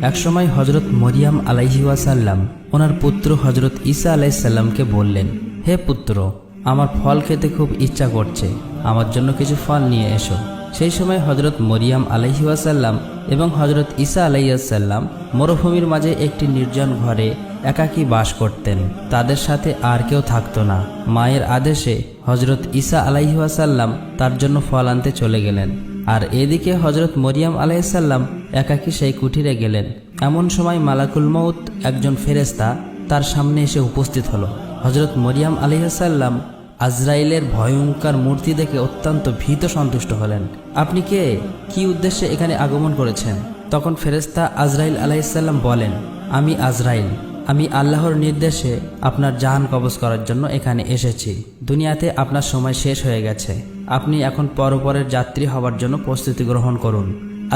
একসময় হজরত মরিয়াম আলাইহি ওয়াসাল্লাম ওনার পুত্র হজরত ঈসা আলাইসাল্লামকে বললেন, হে পুত্র, আমার ফল খেতে খুব ইচ্ছা করছে, আমার জন্য কিছু ফল নিয়ে এসো। সেই সময় হজরত মরিয়াম আলাইহি ওয়াসাল্লাম এবং হজরত ঈসা আলাইসাল্লাম মরুভূমির মাঝে একটি নির্জন ঘরে একাকী বাস করতেন। তাদের সাথে আর কেউ থাকতো না। মায়ের আদেশে হজরত ঈসা আলাইহি ওয়াসাল্লাম তার জন্য ফল আনতে চলে গেলেন, আর এদিকে হজরত মরিয়াম আলাইসাল্লাম একাকী সেই কুঠিরে গেলেন। এমন সময় মালাকুল মউত, একজন ফেরেশতা, তার সামনে এসে উপস্থিত হলো। হজরত মরিয়াম আলাইসাল্লাম আজরাইলের ভয়ঙ্কর মূর্তি দেখে অত্যন্ত ভীত সন্তুষ্ট হলেন। আপনি কে? কি উদ্দেশ্যে এখানে আগমন করেছেন? তখন ফেরেশতা আজরাইল আলাইসাল্লাম বলেন, আমি আজরাইল, আমি আল্লাহর নির্দেশে আপনার জান কবজ করার জন্য এখানে এসেছি। দুনিয়াতে আপনার সময় শেষ হয়ে গেছে, আপনি এখন পরপরের যাত্রী হওয়ার জন্য প্রস্তুতি গ্রহণ করুন।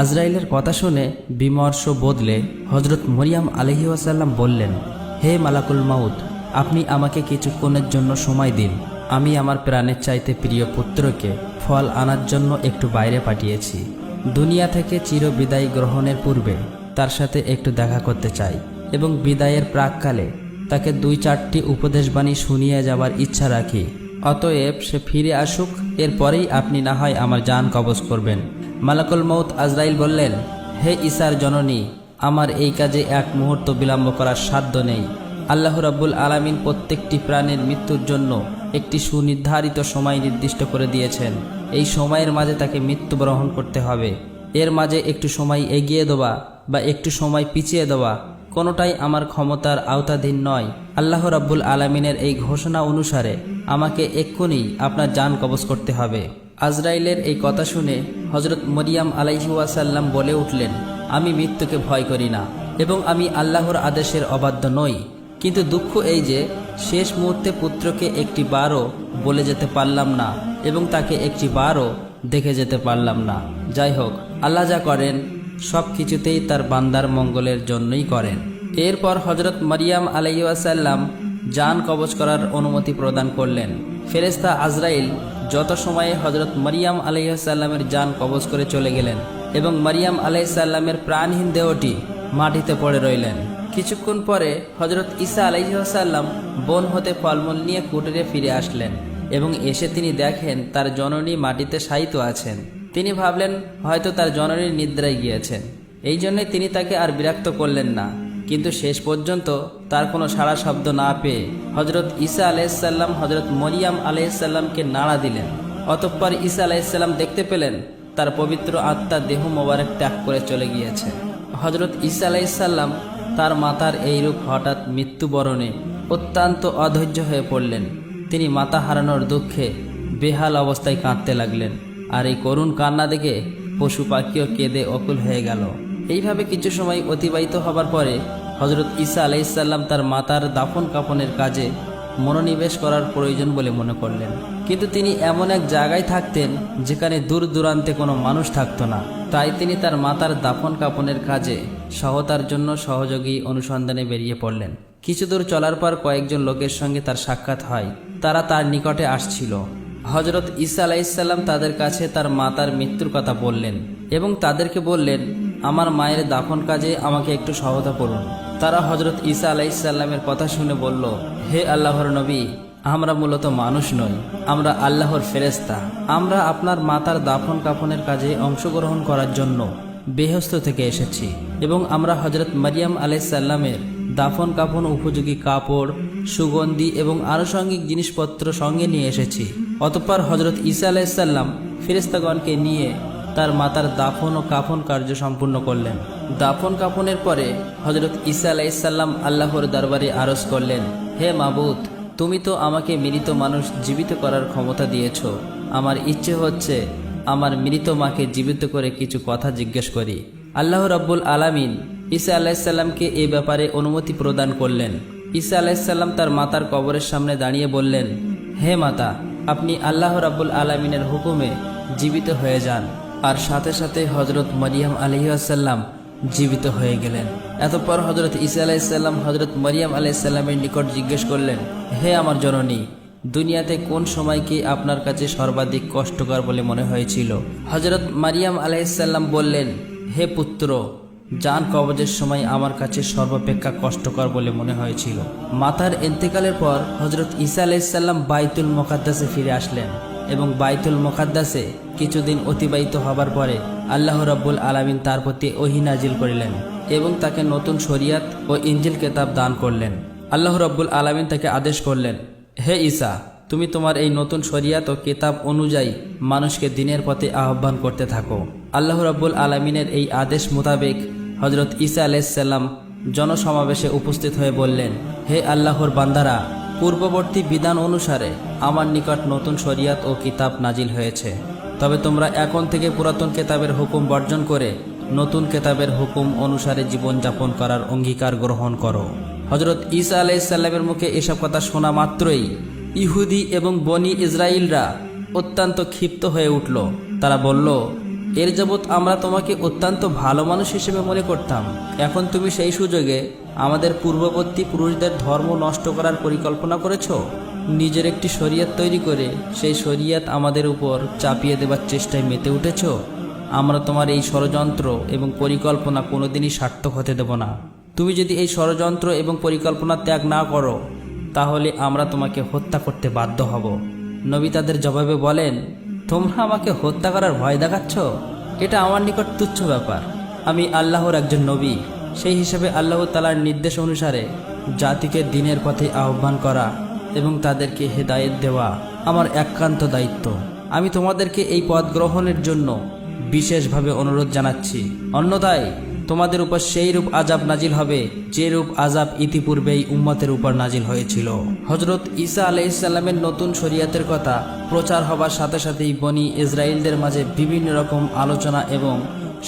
আজরাইলের কথা শুনে বিমর্ষ বদলে হজরত মরিয়াম আলাইহি ওয়াসাল্লাম বললেন, হে মালাকুল মাউত, আপনি আমাকে কিছুক্ষণের জন্য সময় দিন। আমি আমার প্রাণের চাইতে প্রিয় পুত্রকে ফল আনার জন্য একটু বাইরে পাঠিয়েছি। দুনিয়া থেকে চির বিদায় গ্রহণের পূর্বে তার সাথে একটু দেখা করতে চাই এবং বিদায়ের প্রাককালে তাকে 2-4টি উপদেশবাণী শুনিয়ে যাবার ইচ্ছা রাখি। অতএব সে ফিরে আসুক, এরপরেই আপনি না হয় আমার জান কবজ করবেন। মালাকুল মউত আজরাইল বললেন, হে ঈসার জননী, আমার এই কাজে এক মুহূর্ত বিলম্ব করার সাধ্য নেই। আল্লাহ রাব্বুল আলামিন প্রত্যেকটি প্রাণের মৃত্যুর জন্য একটি সুনির্ধারিত সময় নির্দিষ্ট করে দিয়েছেন। এই সময়ের মাঝে তাকে মৃত্যুবরণ করতে হবে। এর মাঝে একটু সময় এগিয়ে দেওয়া বা একটু সময় পিছিয়ে দেওয়া কোনোটাই আমার ক্ষমতার আওতাধীন নয়। আল্লাহ রাব্বুল আলামিনের এই ঘোষণা অনুসারে আমাকে এক্ষুনি আপনার জান কবজ করতে হবে। আজরাইলের এই কথা শুনে হজরত মরিয়াম আলাইহি ওয়াসাল্লাম বলে উঠলেন, আমি মৃত্যুকে ভয় করি না এবং আমি আল্লাহর আদেশের অবাধ্য নই। কিন্তু দুঃখ এই যে শেষ মুহূর্তে পুত্রকে একটি বারও বলে যেতে পারলাম না এবং তাকে একটি বারও দেখে যেতে পারলাম না। যাই হোক, আল্লাহ যা করেন সব কিছুতেই তার বান্দার মঙ্গলের জন্যই করেন। এরপর হজরত মরিয়াম আলাইহি ওয়াসাল্লাম জান কবজ করার অনুমতি প্রদান করলেন। ফেরেশতা আজরাইল যত সময়ে হজরত মরিয়াম আলাইহি ওয়াসাল্লামের জান কবজ করে চলে গেলেন এবং মরিয়াম আলাইহিস সালামের প্রাণহীন দেহটি মাটিতে পড়ে রইলেন। কিছুক্ষণ পরে হজরত ঈসা আলাইহিস সালাম বন হতে ফলমূল নিয়ে কুটিরে ফিরে আসলেন এবং এসে তিনি দেখেন তার জননী মাটিতে শায়িত আছেন। তিনি ভাবলেন হয়তো তার জননী নিদ্রায় গিয়েছেন, এই জন্যে তিনি তাকে আর বিরক্ত করলেন না। কিন্তু শেষ পর্যন্ত তার কোনো সাড়া শব্দ না পেয়ে হজরত ঈসা আলাইহিসসালাম হজরত মরিয়াম আলাইহিসসালামকে নাড়া দিলেন। অতঃপর ঈসা আলাইহিসসালাম দেখতে পেলেন তার পবিত্র আত্মা দেহ মোবারক ত্যাগ করে চলে গিয়েছে। হজরত ঈসা আলাইহিসসালাম তার মাতার এইরূপ হঠাৎ মৃত্যুবরণে অত্যন্ত অধৈর্য হয়ে পড়লেন। তিনি মাতা হারানোর দুঃখে বেহাল অবস্থায় কাঁদতে লাগলেন, আর এই করুণ কান্না দেখে পশু পাখিও কেঁদে অকুল হয়ে গেল। এইভাবে কিছু সময় অতিবাহিত হবার পরে হজরত ঈসা আলাইহিসসালাম তার মাতার দাফন কাফনের কাজে মনোনিবেশ করার প্রয়োজন বলে মনে করলেন। কিন্তু তিনি এমন এক জায়গায় থাকতেন যেখানে দূর দূরান্তে কোনো মানুষ থাকতো না। তাই তিনি তার মাতার দাফন কাফনের কাজে সহায়তার জন্য সহযোগী অনুসন্ধানে বেরিয়ে পড়লেন। কিছু দূর চলার পর কয়েকজন লোকের সঙ্গে তার সাক্ষাৎ হয়। তারা তার নিকটে আসছিল। হজরত ঈসা আলাইহিসসালাম তাদের কাছে তার মাতার মৃত্যুর কথা বললেন এবং তাদেরকে বললেন, আমার মায়ের দাফন কাজে আমাকে একটু সহায়তা করুন। তারা হজরত ঈসা আলাইহিসসালামের কথা শুনে বলল, হে আল্লাহর নবী, আমরা মূলত মানুষ নই, আমরা আল্লাহর ফেরেশতা। আমরা আপনার মাতার দাফন কাফনের কাজে অংশগ্রহণ করার জন্য বেহেশত থেকে এসেছি এবং আমরা হজরত মরিয়াম আলাইহিসসালামের দাফন কাফন উপযোগী কাপড়, সুগন্ধি এবং আনুষঙ্গিক জিনিসপত্র সঙ্গে নিয়ে এসেছি। অতঃপর হজরত ঈসা আলাইহিসসালাম ফেরেশতাগণকে নিয়ে তার মাতার দাফন ও কাফন কার্য সম্পূর্ণ করলেন। দাফন কাফনের পরে হজরত ঈসা আলাইহিসসালাম আল্লাহর দরবারে আরজ করলেন, হে মাবুদ, তুমি তো আমাকে মৃত মানুষ জীবিত করার ক্ষমতা দিয়েছ। আমার ইচ্ছে হচ্ছে আমার মৃত মাকে জীবিত করে কিছু কথা জিজ্ঞেস করি। আল্লাহ রাব্বুল আলামিন ঈসা আলাইহিসসালামকে এ ব্যাপারে অনুমতি প্রদান করলেন। ঈসা আলাইহিসসালাম তার মাতার কবরের সামনে দাঁড়িয়ে বললেন, হে মাতা, আপনি আল্লাহ রাব্বুল আলামিনের হুকুমে জীবিত হয়ে যান। আর সাথে সাথে হজরত মরিয়াম আলাইহিস সালাম জীবিত হয়ে গেলেন। এতপর হজরত ঈসা আলাইহিস সালাম হজরত মরিয়াম আলাইহিস সালামের নিকট জিজ্ঞেস করলেন, হে আমার জননী, দুনিয়াতে কোন সময়কে আপনার কাছে সর্বাধিক কষ্টকর বলে মনে হয়েছিল? হযরত মারিয়াম আলাইহিসসালাম বললেন, হে পুত্র, জান কবজের সময় আমার কাছে সর্বাপেক্ষা কষ্টকর বলে মনে হয়েছিল। মাতার ইন্তেকালের পর হযরত ঈসা আলাইহিসসালাম বাইতুল মুকাদ্দাসে ফিরে আসলেন এবং বাইতুল মুকাদ্দাসে কিছুদিন অতিবাহিত হবার পরে আল্লাহ রাব্বুল আলামিন তার প্রতি ওহী নাজিল করিলেন এবং তাকে নতুন শরীয়ত ও ইনজিল কিতাব দান করলেন। আল্লাহ রাব্বুল আলামিন তাকে আদেশ করলেন, হে ঈসা, তুমি তোমার এই নতুন শরীয়ত ও কিতাব অনুযায়ী মানুষকে দ্বীনের পথে আহ্বান করতে থাকো। আল্লাহ রাব্বুল আলামিনের এই আদেশ মোতাবেক হযরত ঈসা আলাইহিসসালাম জনসমাবেশে উপস্থিত হয়ে বললেন, হে আল্লাহর বান্দারা, পূর্ববর্তী বিধান অনুসারে আমার নিকট নতুন শরীয়ত ও কিতাব নাজিল হয়েছে, তবে তোমরা এখন থেকে পুরাতন কিতাবের হুকুম বর্জন করে নতুন কিতাবের হুকুম অনুসারে জীবনযাপন করার অঙ্গীকার গ্রহণ করো। হযরত ঈসা আলাইহিসসালামের মুখে এসব কথা শোনা মাত্রই ইহুদি এবং বনি ইসরাইলরা অত্যন্ত ক্ষিপ্ত হয়ে উঠল। তারা বলল, এর যাবৎ আমরা তোমাকে অত্যন্ত ভালো মানুষ হিসেবে মনে করতাম, এখন তুমি সেই সুযোগে আমাদের পূর্ববর্তী পুরুষদের ধর্ম নষ্ট করার পরিকল্পনা করেছো। নিজের একটি শরীয়ত তৈরি করে সেই শরীয়ত আমাদের উপর চাপিয়ে দেবার চেষ্টায় মেতে উঠেছ। আমরা তোমার এই ষড়যন্ত্র এবং পরিকল্পনা কোনোদিনই সার্থক হতে দেব না। তুমি যদি এই ষড়যন্ত্র এবং পরিকল্পনা ত্যাগ না করো, তাহলে আমরা তোমাকে হত্যা করতে বাধ্য হব। নবী তাদের জবাবে বলেন, তোমরা আমাকে হত্যা করার ভয় দেখাচ্ছ? এটা আমার নিকট তুচ্ছ ব্যাপার। আমি আল্লাহর একজন নবী, সেই হিসেবে আল্লাহ তাআলার নির্দেশ অনুসারে জাতিকে দ্বীনের পথে আহ্বান করা এবং তাদেরকে হেদায়েত দেওয়া আমার একান্ত দায়িত্ব। আমি তোমাদেরকে এই পথ গ্রহণের জন্য বিশেষভাবে অনুরোধ জানাচ্ছি, অন্যথায় তোমাদের উপর সেই রূপ আযাব নাজিল হবে যে রূপ আযাব ইতিপূর্বেই উম্মতের উপর নাজিল হয়েছিল। হযরত ঈসা আলাইহিসসালামের নতুন শরীয়তের কথা প্রচার হবার সাথে সাথেই বনি ইসরাইলদের মাঝে বিভিন্ন রকম আলোচনা এবং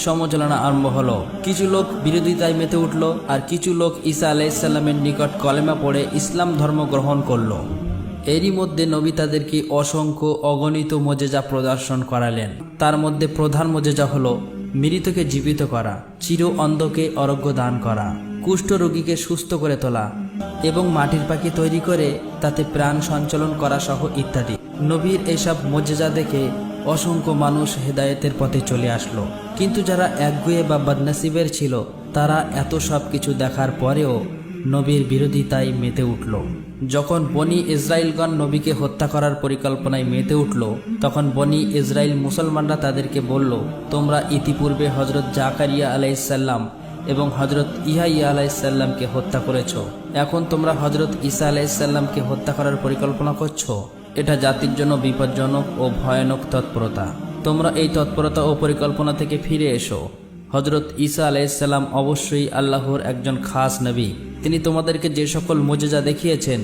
সমালোচনা আরম্ভ হলো। কিছু লোক বিরোধিতায় মেতে উঠল, আর কিছু লোক ঈসা আলাইহিসসালামের নিকট কলেমা পড়ে ইসলাম ধর্ম গ্রহণ করল। এরই মধ্যে নবী তাদেরকে অসংখ্য অগণিত মোজেজা প্রদর্শন করালেন। তার মধ্যে প্রধান মোজেজা হলো মৃতকে জীবিত করা, চির অন্ধকে আরোগ্য দান করা, কুষ্ঠ রোগীকে সুস্থ করে তোলা এবং মাটির পাখি তৈরি করে তাতে প্রাণ সঞ্চালন করা সহ ইত্যাদি। নবীর এসব মোজেজা দেখে অসংখ্য মানুষ হেদায়েতের পথে চলে আসলো। কিন্তু যারা একগুঁয়ে বা বদনসিবের ছিল, তারা এত সব কিছু দেখার পরেও নবীর বিরোধিতায় মেতে উঠল। যখন বনি ইসরাইলগণ নবীকে হত্যা করার পরিকল্পনায় মেতে উঠল, তখন বনি ইসরাইল মুসলমানরা তাদেরকে বলল, তোমরা ইতিপূর্বে হযরত জাকারিয়া আলাইহিসসালাম এবং হযরত ইয়াহইয়া আলাইহিসসালামকে হত্যা করেছ, এখন তোমরা হযরত ঈসা আলাইহিসসালামকে হত্যা করার পরিকল্পনা করছো। এটা জাতির জন্য বিপজ্জনক ও ভয়ানক তৎপরতা। তোমরা এই তৎপরতা ও পরিকল্পনা থেকে ফিরে এসো। হযরত ঈসা আলাইহিসসালাম অবশ্যই আল্লাহর একজন খাস নবী। তিনি তোমাদেরকে যে সকল মুজিজা দেখিয়েছেন,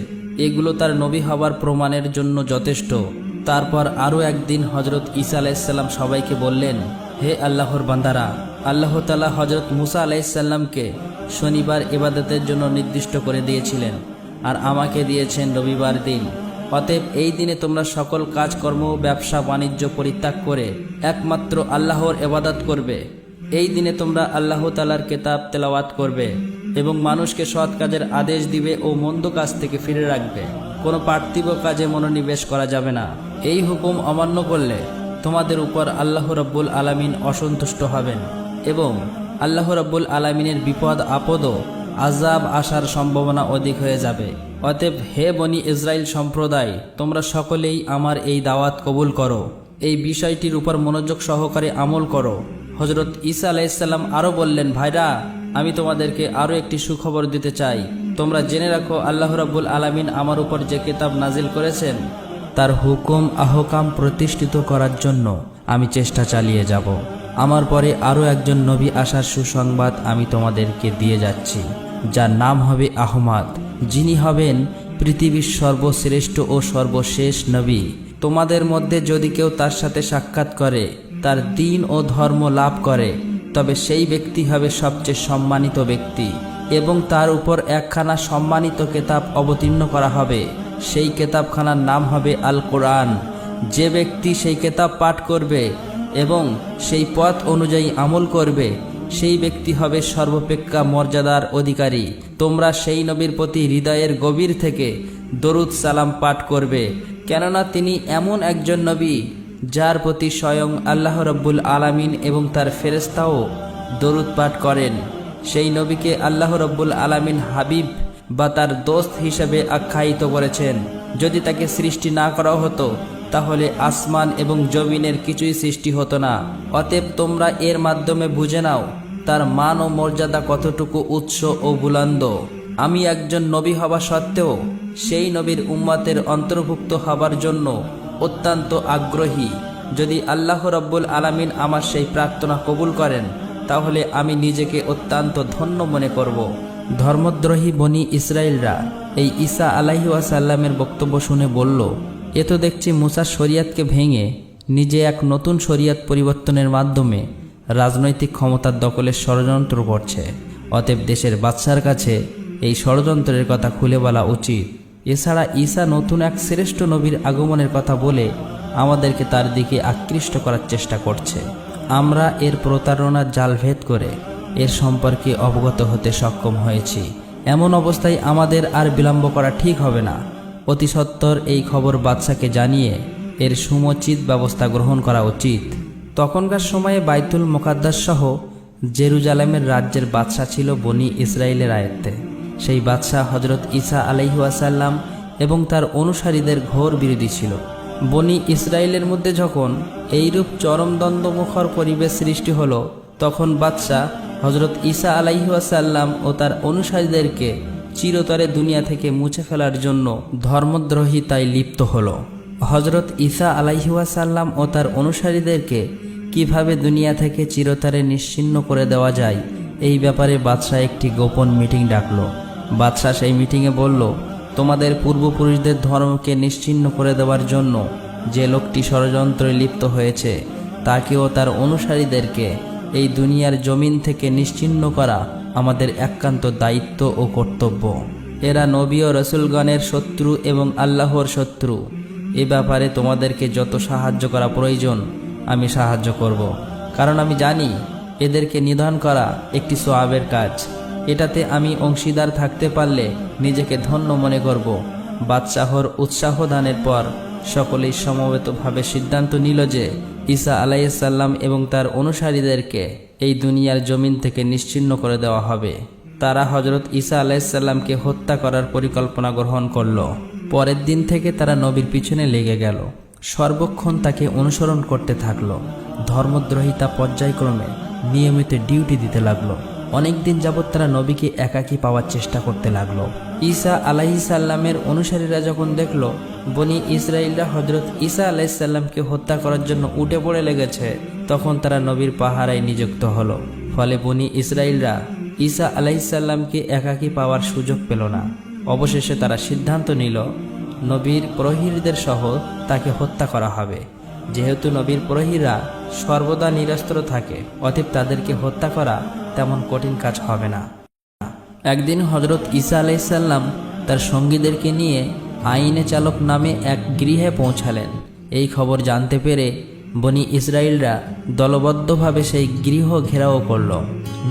এগুলো তার নবী হবার প্রমাণের জন্য যথেষ্ট। তারপর আরও একদিন হযরত ঈসা আলাইহিসসালাম সবাইকে বললেন, হে আল্লাহর বান্দারা, আল্লাহ তাআলা হযরত মুসা আলাইহিসসালামকে শনিবার ইবাদতের জন্য নির্দিষ্ট করে দিয়েছিলেন, আর আমাকে দিয়েছেন রবিবার দিন। অতএব এই দিনে তোমরা সকল কাজকর্ম, ব্যবসা বাণিজ্য পরিত্যাগ করে একমাত্র আল্লাহর ইবাদত করবে। এই দিনে তোমরা আল্লাহ তাআলার কিতাব তেলাওয়াত করবে এবং মানুষকে সৎ কাজের আদেশ দিবে ও মন্দ কাজ থেকে ফিরে রাখবে। কোনো পার্থিব কাজে মনোনিবেশ করা যাবে না। এই হুকুম অমান্য করলে তোমাদের উপর আল্লাহ রাব্বুল আলামিন অসন্তুষ্ট হবেন এবং আল্লাহ রাব্বুল আলামিনের বিপদ আপদ ও আযাব আসার সম্ভাবনা অধিক হয়ে যাবে। অতএব হে বনি ইসরাইল সম্প্রদায়, তোমরা সকলেই আমার এই দাওয়াত কবুল করো, এই বিষয়টির উপর মনোযোগ সহকারে আমল করো। হযরত ঈসা আলাইহিসসালাম আরও বললেন, ভাইরা, আমি তোমাদেরকে আরও একটি সুখবর দিতে চাই। তোমরা জেনে রাখো, আল্লাহ রাব্বুল আলামিন আমার উপর যে কিতাব নাজিল করেছেন, তার হুকুম আহকাম প্রতিষ্ঠিত করার জন্য আমি চেষ্টা চালিয়ে যাব। আমার পরে আরও একজন নবী আসার সুসংবাদ আমি তোমাদেরকে দিয়ে যাচ্ছি, যার নাম হবে আহমদ, যিনি হবেন পৃথিবীর সর্বশ্রেষ্ঠ ও সর্বশেষ নবী। তোমাদের মধ্যে যদি কেউ তার সাথে সাক্ষাৎ করে, তার দ্বীন ও ধর্ম লাভ করে, তবে সেই ব্যক্তি হবে সবচেয়ে সম্মানিত ব্যক্তি এবং তার উপর একখানা সম্মানিত কিতাব অবতীর্ণ করা হবে। সেই কিতাবখানার নাম হবে আল কোরআন। যে ব্যক্তি সেই কিতাব পাঠ করবে এবং সেই পথ অনুযায়ী আমল করবে, সেই ব্যক্তি হবে সর্বাপেক্ষা মর্যাদার অধিকারী। তোমরা সেই নবীর প্রতি হৃদয়ের গভীর থেকে দরুদ সালাম পাঠ করবে, কেননা তিনি এমন একজন নবী যার প্রতি স্বয়ং আল্লাহ রাব্বুল আলামিন এবং তার ফেরেশতাও দরুদ পাঠ করেন। সেই নবীকে আল্লাহ রাব্বুল আলামিন হাবিব বা তার দোস্ত হিসেবে আখ্যায়িত করেছেন। যদি তাকে সৃষ্টি না করা হতো তাহলে আসমান এবং জমিনের কিছুই সৃষ্টি হতো না। অতএব তোমরা এর মাধ্যমে বুঝে নাও তার মান ও মর্যাদা কতটুকু উচ্চ ও বুলন্দ। আমি একজন নবী হওয়া সত্ত্বেও সেই নবীর উম্মতের অন্তর্ভুক্ত হবার জন্য অত্যন্ত আগ্রহী। যদি আল্লাহ রাব্বুল আলামিন আমার সেই প্রার্থনা কবুল করেন তাহলে আমি নিজেকে অত্যন্ত ধন্য মনে করব। ধর্মদ্রোহী বনি ইসরায়েলরা এই ঈসা আলাইহি ওয়াসাল্লামের বক্তব্য শুনে বলল, এ তো দেখছি মুসার শরিয়াতকে ভেঙে নিজে এক নতুন শরিয়াত পরিবর্তনের মাধ্যমে রাজনৈতিক ক্ষমতার দখলের ষড়যন্ত্র করছে। অতএব দেশের বাদশার কাছে এই ষড়যন্ত্রের কথা খুলে বলা উচিত। এছাড়া ঈসা নতুন এক শ্রেষ্ঠ নবীর আগমনের কথা বলে আমাদেরকে তার দিকে আকৃষ্ট করার চেষ্টা করছে। আমরা এর প্রতারণার জাল ভেদ করে এর সম্পর্কে অবগত হতে সক্ষম হয়েছি। এমন অবস্থায় আমাদের আর বিলম্ব করা ঠিক হবে না। অতি সত্বর এই খবর বাদশাকে জানিয়ে এর সমুচিত ব্যবস্থা গ্রহণ করা উচিত। তখনকার সময়ে বাইতুল মুকাদ্দাস সহ জেরুজালেমের রাজ্যের বাদশা ছিল বনি ইসরায়েলের আয়ত্তে। সেই বাদশা হজরত ঈসা আলাইহি ওয়াসাল্লাম এবং তার অনুসারীদের ঘোর বিরোধী ছিল। বনি ইসরায়েলের মধ্যে যখন এইরূপ চরম দ্বন্দ্বমুখর পরিবেশ সৃষ্টি হলো, তখন বাদশা হজরত ঈসা আলাইহি ওয়াসাল্লাম ও তার অনুসারীদেরকে চিরতরে দুনিয়া থেকে মুছে ফেলার জন্য ধর্মদ্রোহিতায় লিপ্ত হলো। হজরত ঈসা আলাইহি ওয়াসাল্লাম ও তার অনুসারীদেরকে কিভাবে দুনিয়া থেকে চিরতরে নিশ্চিহ্ন করে দেওয়া যায় এই ব্যাপারে বাদশাহ একটি গোপন মিটিং ডাকল। বাদশাহ সেই মিটিংয়ে বলল, তোমাদের পূর্বপুরুষদের ধর্মকে নিশ্চিহ্ন করে দেওয়ার জন্য যে লোকটি ষড়যন্ত্রে লিপ্ত হয়েছে তাকেও তার অনুসারীদেরকে এই দুনিয়ার জমিন থেকে নিশ্চিহ্ন করা আমাদের একান্ত দায়িত্ব ও কর্তব্য। এরা নবী ও রসুলগণের শত্রু এবং আল্লাহর শত্রু। এ ব্যাপারে তোমাদেরকে যত সাহায্য করা প্রয়োজন আমি সাহায্য করব, কারণ আমি জানি এদেরকে নিধন করা একটি সওয়াবের কাজ। এটাতে আমি অংশীদার থাকতে পারলে নিজেকে ধন্য মনে করব। বাদশাহর উৎসাহ দানের পর সকলেই সমবেতভাবে সিদ্ধান্ত নিল যে ঈসা আলাইহিস সালাম এবং তার অনুসারীদেরকে এই দুনিয়ার জমিন থেকে নিশ্চিহ্ন করে দেওয়া হবে। তারা হজরত ঈসা আলাইহিস সালামকে হত্যা করার পরিকল্পনা গ্রহণ করল। পরের দিন থেকে তারা নবীর পিছনে লেগে গেল, সর্বক্ষণ তাকে অনুসরণ করতে থাকল। ধর্মদ্রোহিতা পর্যায়ক্রমে নিয়মিত ডিউটি দিতে লাগলো। অনেক দিন যাবৎ তারা নবীকে একাকী পাওয়ার চেষ্টা করতে লাগলো। ঈসা আলাইহিস সালামের অনুসারীরা যখন দেখল বনি ইসরায়েলরা হজরত ঈসা আলাইহিস সালামকে হত্যা করার জন্য উঠে পড়ে লেগেছে, তখন তারা নবীর পাহারায় নিযুক্ত হলো। ফলে বনি ইসরায়েলরা ঈসা আলাইহিস সালামকে একাকী পাওয়ার সুযোগ পেল না। অবশেষে তারা সিদ্ধান্ত নিল নবীর প্রহরীদের সহ তাকে হত্যা করা হবে। যেহেতু নবীর প্রহরীরা সর্বদা নিরস্ত্র থাকে, অতএব তাদেরকে হত্যা করা তেমন কঠিন কাজ হবে না। একদিন হজরত ঈসা আলাইহিস সালাম তার সঙ্গীদেরকে নিয়ে আইনে চালক নামে এক গৃহে পৌঁছালেন। এই খবর জানতে পেরে বনি ইসরায়েলরা দলবদ্ধভাবে সেই গৃহ ঘেরাও করল,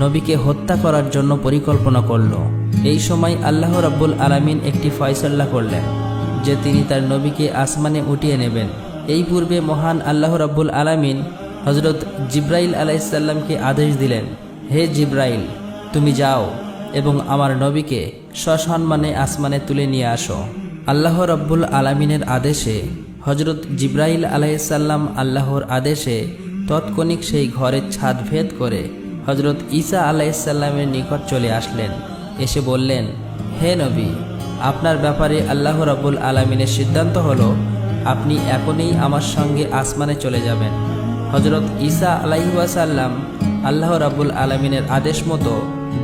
নবীকে হত্যা করার জন্য পরিকল্পনা করল। এই সময় আল্লাহ রাব্বুল আলামিন একটি ফয়সালা করলেন যে তিনি তার নবীকে আসমানে উঠিয়ে নেবেন। এই পূর্বে মহান আল্লাহ রাব্বুল আলামিন হজরত জিব্রাইল আলাইহিস সালামকে আদেশ দিলেন, হে জিব্রাইল, তুমি যাও এবং আমার নবীকে সসম্মানে আসমানে তুলে নিয়ে আসো। আল্লাহ রাব্বুল আলামিনের আদেশে হজরত জিব্রাইল আলাইহিস সালাম আল্লাহর আদেশে তৎক্ষণিক সেই ঘরের ছাদ ভেদ করে হজরত ঈসা আলাইহিস সালামের নিকট চলে আসলেন। এসে বললেন, হে নবী, আপনার ব্যাপারে আল্লাহ রাব্বুল আলামিনের সিদ্ধান্ত হলো আপনি এখনই আমার সঙ্গে আসমানে চলে যাবেন। হজরত ঈসা আলাইহি ওয়াসাল্লাম আল্লাহ রাব্বুল আলামিনের আদেশ মতো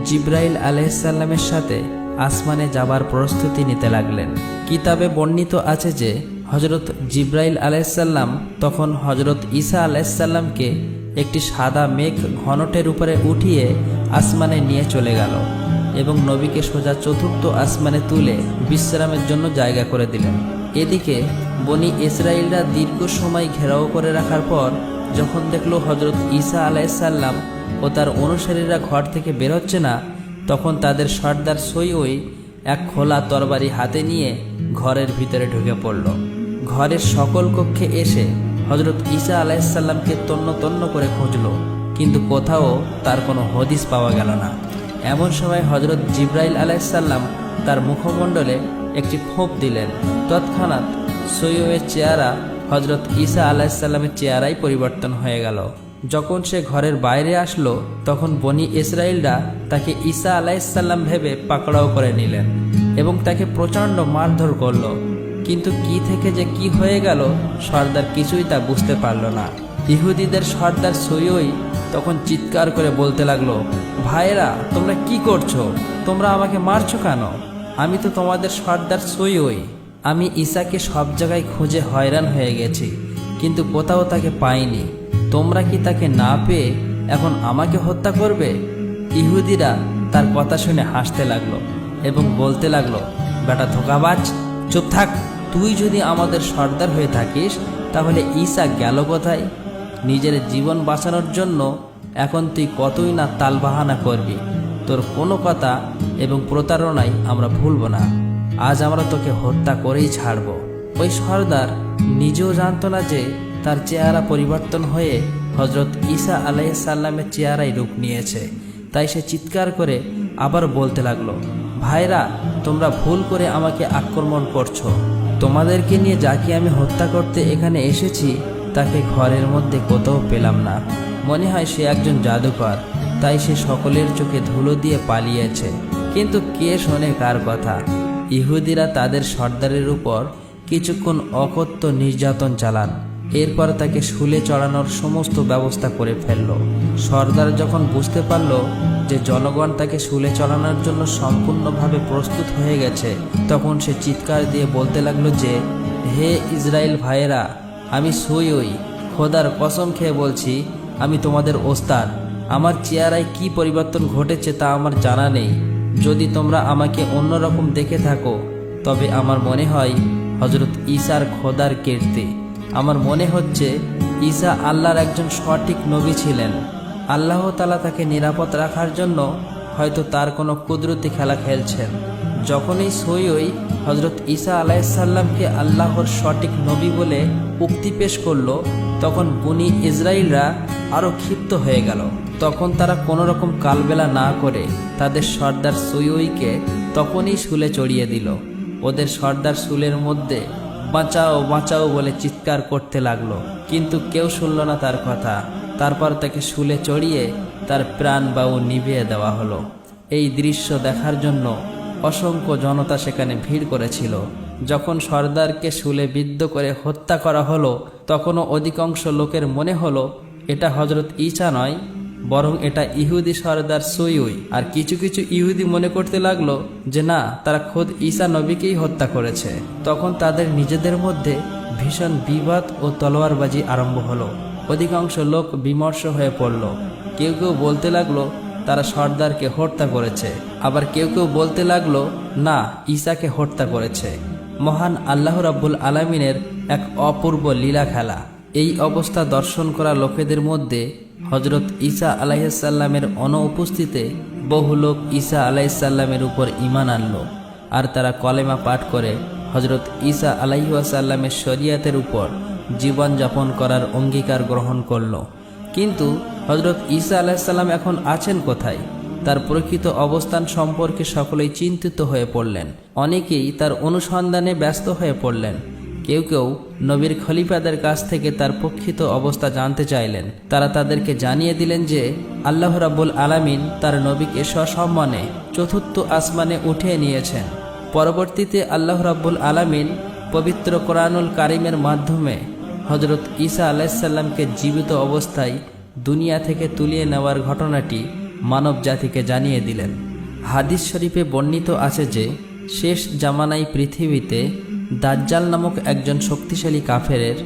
জিব্রাইল আলাইহিস সালামের সাথে আসমানে যাবার প্রস্তুতি নিতে লাগলেন। কিতাবে বর্ণিত আছে যে হজরত জিব্রাইল আলাইহিস সালাম তখন হজরত ঈসা আলাইহিস সালামকে একটি সাদা মেঘ ঘনটের উপরে উঠিয়ে আসমানে নিয়ে চলে গেল এবং নবীকে সোজা চতুর্থ আসমানে তুলে বিশ্রামের জন্য জায়গা করে দিলেন। এদিকে বনি ইসরায়েলরা দীর্ঘ সময় ঘেরাও করে রাখার পর যখন দেখল হজরত ঈসা আলাইহিস সালাম ও তার অনুসারীরা ঘর থেকে বেরোচ্ছে না, তখন তাদের সর্দার সৈয়দ এক খোলা তরবারি হাতে নিয়ে ঘরের ভিতরে ঢুকে পড়ল। ঘরের সকল কক্ষে এসে হজরত ঈসা আলাইসাল্লামকে তন্ন তন্ন করে খুঁজল, কিন্তু কোথাও তার কোনো হদিস পাওয়া গেল না। এমন সময় হজরত জিব্রাইল আলাইসাল্লাম তার মুখমণ্ডলে একটি খোঁপ দিলেন। তৎক্ষণাৎ সৈয়দের চেহারা হজরত ঈসা আলাইসাল্লামের চেহারাই পরিবর্তন হয়ে গেল। যখন সে ঘরের বাইরে আসলো, তখন বনি ইসরায়েলরা তাকে ঈসা আলাইসাল্লাম ভেবে পাকড়াও করে নিলেন এবং তাকে প্রচণ্ড মারধর করল। কিন্তু কি থেকে যে কি হয়ে গেল সর্দার কিছুই তা বুঝতে পারল না। ইহুদিদের সর্দার সৈয়দ তখন চিৎকার করে বলতে লাগলো, ভাইরা, তোমরা কি করছো? তোমরা আমাকে মারছো কেন? আমি তো তোমাদের সর্দার সৈয়দ। আমি ঈসাকে সব জায়গায় খুঁজে হয়রান হয়ে গেছি, কিন্তু কোথাও তাকে পাইনি। তোমরা কি তাকে না পেয়ে এখন আমাকে হত্যা করবে? ইহুদিরা তার কথা শুনে হাসতে লাগলো এবং বলতে লাগলো, বেটা ধোঁকাবাজ, চুপ থাক। তুই যদি আমাদের সর্দার হয়ে থাকিস তাহলে ঈসা গেল কোথায়? নিজের জীবন বাঁচানোর জন্য এখন তুই কতই না তালবাহানা করবি। তোর কোনো কথা এবং প্রতারণাই আমরা ভুলব না। আজ আমরা তোকে হত্যা করেই ছাড়ব। ওই সর্দার নিজেও জানতো না যে তার চেহারা পরিবর্তন হয়ে হজরত ঈসা আলাইহিসসালামের চেহারায় রূপ নিয়েছে। তাই সে চিৎকার করে আবার বলতে লাগলো, ভাইরা, তোমরা ভুল করে আমাকে আক্রমণ করছো। তোমাদেরকে নিয়ে যাকে আমি হত্যা করতে এখানে এসেছি তাকে ঘরের মধ্যে কোথাও পেলাম না। মনে হয় সে একজন জাদুকর, তাই সে সকলের চোখে ধুলো দিয়ে পালিয়েছে। কিন্তু কে শোনে কার কথা? ইহুদিরা তাদের সর্দারের উপর কিছুক্ষণ অকথ্য নির্যাতন চালান। এরপর তাকে শুলে চড়ানোর সমস্ত ব্যবস্থা করে ফেলল। সর্দার যখন বুঝতে পারল যে জনগণ তাকে শুলে চড়ানোর জন্য সম্পূর্ণভাবে প্রস্তুত হয়ে গেছে, তখন সে চিৎকার দিয়ে বলতে লাগলো যে, হে ইসরায়েল ভাইয়েরা, আমি সৈয়দ, খোদার কসম খেয়ে বলছি, আমি তোমাদের ওস্তাদ। আমার চেহারায় কি পরিবর্তন ঘটেছে তা আমার জানা নেই। যদি তোমরা আমাকে অন্যরকম দেখে থাকো তবে আমার মনে হয় হজরত ঈসার খোদার কীর্তি। আমার মনে হচ্ছে ঈসা আল্লাহর একজন সঠিক নবী ছিলেন। আল্লাহ তাআলা তাকে নিরাপদ রাখার জন্য হয়তো তার কোনো কুদরতি খেলা খেলছেন। যখনই সৈয়দ হজরত ঈসা আলাইহিসসালামকে আল্লাহর সঠিক নবী বলে উক্তি পেশ করল, তখন বনি ইসরায়েলরা আরও ক্ষিপ্ত হয়ে গেল। তখন তারা কোনো রকম কালবেলা না করে তাদের সর্দার সৈয়দকে তখনই শুলে চড়িয়ে দিল। ওদের সর্দার শুলের মধ্যে বাঁচাও বাঁচাও বলে চিৎকার করতে লাগলো, কিন্তু কেউ শুনল না তার কথা। তারপর তাকে শুলে চড়িয়ে তার প্রাণ বায়ু নিভিয়ে দেওয়া হলো। এই দৃশ্য দেখার জন্য অসংখ্য জনতা সেখানে ভিড় করেছিল। যখন সর্দারকে শুলে বিদ্ধ করে হত্যা করা হলো, তখনও অধিকাংশ লোকের মনে হলো এটা হজরত ঈসা নয়, বরং এটা ইহুদি সর্দার সৈয়দ। আর কিছু কিছু ইহুদি মনে করতে লাগলো যে না, তারা খোদ ঈসা নবীকেই হত্যা করেছে। তখন তাদের নিজেদের মধ্যে ভীষণ বিবাদ ও তলোয়ারবাজি আরম্ভ হলো। অধিকাংশ লোক বিমর্ষ হয়ে পড়ল। কেউ কেউ বলতে লাগলো তারা সর্দারকে হত্যা করেছে, আবার কেউ কেউ বলতে লাগলো না, ঈসাকে হত্যা করেছে। মহান আল্লাহ রাব্বুল আলামিনের এক অপূর্ব লীলা খেলা। এই অবস্থা দর্শন করা লোকেদের মধ্যে হজরত ঈসা আলাইহিসসালামের অনুপস্থিতিতে বহু লোক ঈসা আলাইহিসসালামের উপর ঈমান আনল, আর তারা কলেমা পাঠ করে হজরত ঈসা আলাইহিসসালামের শরিয়াতের উপর জীবনযাপন করার অঙ্গীকার গ্রহণ করল। কিন্তু হজরত ঈসা আলাইহিসসালাম এখন আছেন কোথায়? তার প্রকৃত অবস্থান সম্পর্কে সকলেই চিন্তিত হয়ে পড়লেন। অনেকেই তার অনুসন্ধানে ব্যস্ত হয়ে পড়লেন। কেউ কেউ নবীর খলিফাদের কাছ থেকে তার প্রকৃত অবস্থা জানতে চাইলেন। তারা তাদেরকে জানিয়ে দিলেন যে আল্লাহ রাব্বুল আলামিন তার নবীকে সসম্মানে চতুর্থ আসমানে উঠিয়ে নিয়েছেন। পরবর্তীতে আল্লাহ রাব্বুল আলামিন পবিত্র কোরআনুল কারিমের মাধ্যমে হজরত ঈসা আলাইহিসসালামকে জীবিত অবস্থায় দুনিয়া থেকে তুলিয়ে নেওয়ার ঘটনাটি মানব জাতিকে জানিয়ে দিলেন। হাদিস শরীফে বর্ণিত আছে যে শেষ জামানায় পৃথিবীতে দাজ্জাল নামক একজন শক্তিশালী কাফেরের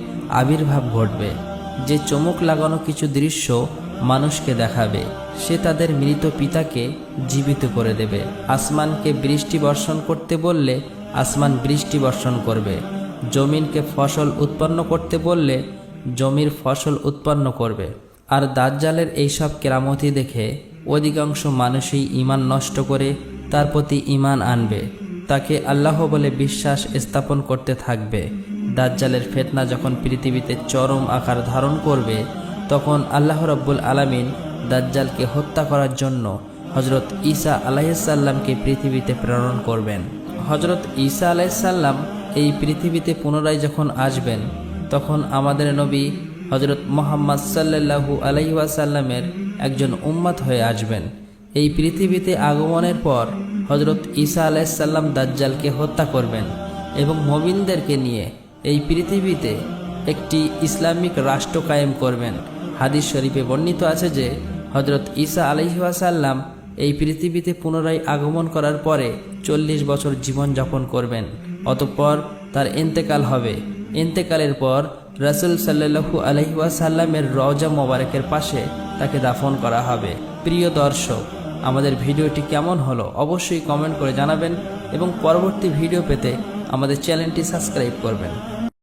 আবির্ভাব ঘটবে, যে চমক লাগানো কিছু দৃশ্য মানুষকে দেখাবে। সে তাদের মৃত পিতাকে জীবিত করে দেবে। আসমানকে বৃষ্টি বর্ষণ করতে বললে আসমান বৃষ্টি বর্ষণ করবে। জমিনকে ফসল উৎপন্ন করতে বললে জমির ফসল উৎপন্ন করবে। আর দাজ্জালের এইসব কেরামতি দেখে অধিকাংশ মানুষই ঈমান নষ্ট করে তার প্রতি ঈমান আনবে। তাকে আল্লাহ বলে বিশ্বাস স্থাপন করতে থাকবে। দাজ্জালের ফিতনা যখন পৃথিবীতে চরম আকার ধারণ করবে, তখন আল্লাহ রাব্বুল আলামিন দাজ্জালকে হত্যা করার জন্য হযরত ঈসা আলাইহিসসালামকে পৃথিবীতে প্রেরণ করবেন। হযরত ঈসা আলাইহিসসালাম এই পৃথিবীতে পুনরায় যখন আসবেন, তখন আমাদের নবী হযরত মুহাম্মদ সাল্লাল্লাহু আলাইহি ওয়াসাল্লামের একজন উম্মত হয়ে আসবেন। এই পৃথিবীতে আগমনের পর হযরত ঈসা আলাইহিসসালাম দাজ্জালকে হত্যা করবেন এবং মুমিনদেরকে নিয়ে এই পৃথিবীতে একটি ইসলামিক রাষ্ট্র কায়েম করবেন। হাদিস শরীফে বর্ণিত আছে যে হযরত ঈসা আলাইহি ওয়াসাল্লাম এই পৃথিবীতে পুনরায় আগমন করার পরে 40 বছর জীবন যাপন করবেন। অতঃপর তার ইন্তেকাল হবে। ইন্তেকালের পর রাসূল সাল্লাল্লাহু আলাইহি ওয়াসাল্লামের রওজা মোবারকের পাশে তাকে দাফন করা হবে। প্রিয় দর্শক, আমাদের ভিডিওটি কেমন হলো অবশ্যই কমেন্ট করে জানাবেন এবং পরবর্তী ভিডিও পেতে আমাদের চ্যানেলটি সাবস্ক্রাইব করবেন।